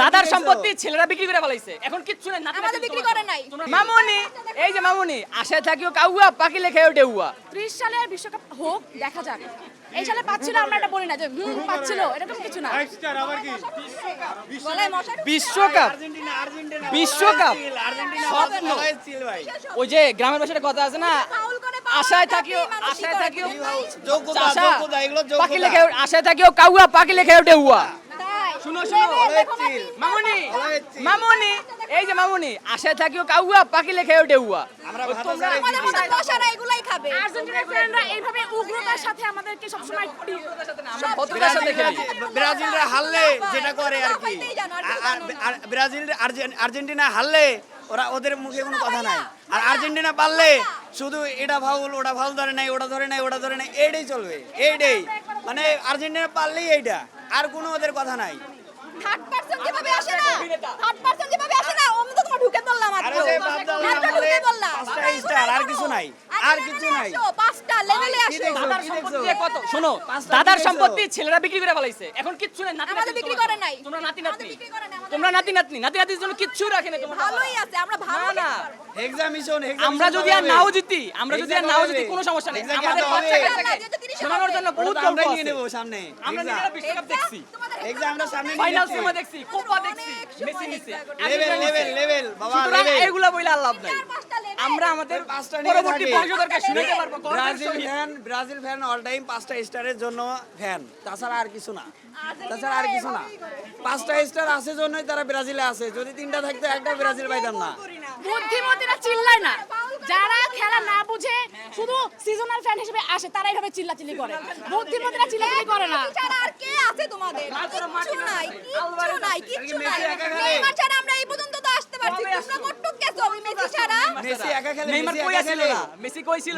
দাদার সম্পত্তি ছেলেরা বিক্রি করে ফেলাইছে, এখন কিচ্ছু নাই। আমাদের বিক্রি করে নাই। মামুনি, এই যে মামুনি, আশায় থাকিও কাউয়া, পাকিলে খেয়েও ডেউয়া। 30 সালের বিশ্বকাপ হোক, দেখা যাক। এই সালে পাচ্ছিল, আমরা এটা বলি না যে পাচ্ছিল, এরকম কিছু না। গলায় মশার বিশ্বকাপ, বিশ্বকাপ স্বপ্ন। ওই যে গ্রামের ভাষায় কথা আছে না, ফাউল করে আশায় থাকিও, আশায় থাকিও যোগ্যতা চাচা, যোগ্যতা এগুলো পাকিলে যোগ্যতা খেয়েও, আশায় থাকিও কাউয়া, পাকিলে খেয়েও ডেউয়া। তাই। শুনো শুনো মামুনি, মামুনি, এই যে মামুনি, আশায় থাকিও কাউয়া, পাকিলে খেয়েও ডেউয়া। আমরা ওই ভাষা তোমরা- ছাড়াই আমাদের মতো বসারা এগুলাই খাবে। আর্জেন্টিনার ফ্যানরা এইভাবে উগ্রতার সাথে আমাদেরকে সবসময় আমরা ভদ্রতার সাথে খেলি। ব্রাজিলরা হারলে যেটা করে আর কি, আর্জেন্টিনা হারলে ওদের মুখে কোনো কথা নাই, আর আর্জেন্টিনা পারলে শুধু এটা ফাউল, ওটা ফাউল ধরে নাই, ওটা ধরে নাই, ওটা ধরে নাই, এইটাই চলবে, এইটাই মানে আর্জেন্টিনা পারলেই এইটা, আর কোনো ওদের কথা নাই। থার্ড পারসন যেভাবে আসে না, থার্ড পারসন যেভাবে আসে না, অমনি তো তোমার ঢুকে পড়লাম মাত্র। আরে যে বাদ দাও, মাত্র নাহলে ঢুকে পড়লাম। 5টা স্টার, আর কিছু নাই, আর কিছু নাই। 5টা লেভেলে কি আসো। দেখছো? দাদার কি সম্পত্তি দেখছো? দিয়ে কত, শোনো, পাঁচটা দাদার দেখছো? সম্পত্তি ছেলেরা বিক্রি করে ফেলাইছে, এখন কিচ্ছু নাই। নাতি আমাদের নাতনি বিক্রি তোমার। করে নাই। তোমরা নাতি আমাদের নাতনি, বিক্রি করে নাই, আমাদের তোমরা নাতি নাতনি, নাতি নাতির জন্য কিচ্ছু রাখে না তোমার বাবা। ভালোই আছে, আমরা ভালো না, না। এক্সামিশন আমরা যদি আর নাও জিতি, আমরা যদি আর নাও জিতি, কোনো সমস্যা নেই। Exam আমাদের হবে। বাচ্চা কাচ্চাকে না, যেহেতু 30 শোনানোর জন্য বহুত গল্প আমরা নিয়ে আছে। নেব সামনে, আমরা নিজেরা বিশ্বকাপ দেখছি, এক্সাম আমরা সামনে নিয়ে ফাইনাল যাচ্ছি। সিনেমা দেখছি, কোপা দেখছি, মেসি নিছে, লেভেল লেভেল লেভেল বাবা, সুতরাং লেভেল। এগুলা বইলে আর লাভ নাই। 4-5টা level। আমরা আমাদের পাঁচটা নিয়ে পরবর্তী থাকি। বংশধরকে শুনাইতে পারবো। ব্রাজিল ফ্যান অল টাইম 5টা স্টারের জন্য ফ্যান, তাছাড়া আর কিছু না, তাছাড়া আর কিছু না। 5টা স্টার আছে জন্যই তারা ব্রাজিলে আছে, যদি 3টা থাকতো একটা ব্রাজিল পাইতাম না। বুদ্ধিমতীরা চিল্লায় না, যারা খেলা না বুঝে শুধু সিজনাল ফ্যান হিসেবে আসে তারা এইভাবে চিল্লাচিল্লি করে। বুদ্ধিমতীরা চিল্লাচিল্লি করে না। ছাড়া আর কে আছে তোমাদের? কিচ্ছু নাই, কিচ্ছু নাই, কিচ্ছু নাই। মেসি একা খেলে। নেইমার ছাড়া আমরা এই পর্যন্ত তো আসতে পারছি। তোমরা কতটুক গেছো? মেসি ছাড়া মেসি একা খেলে, নেইমার মেসি কই একা আছিল খেলে। না? মেসি কই ছিল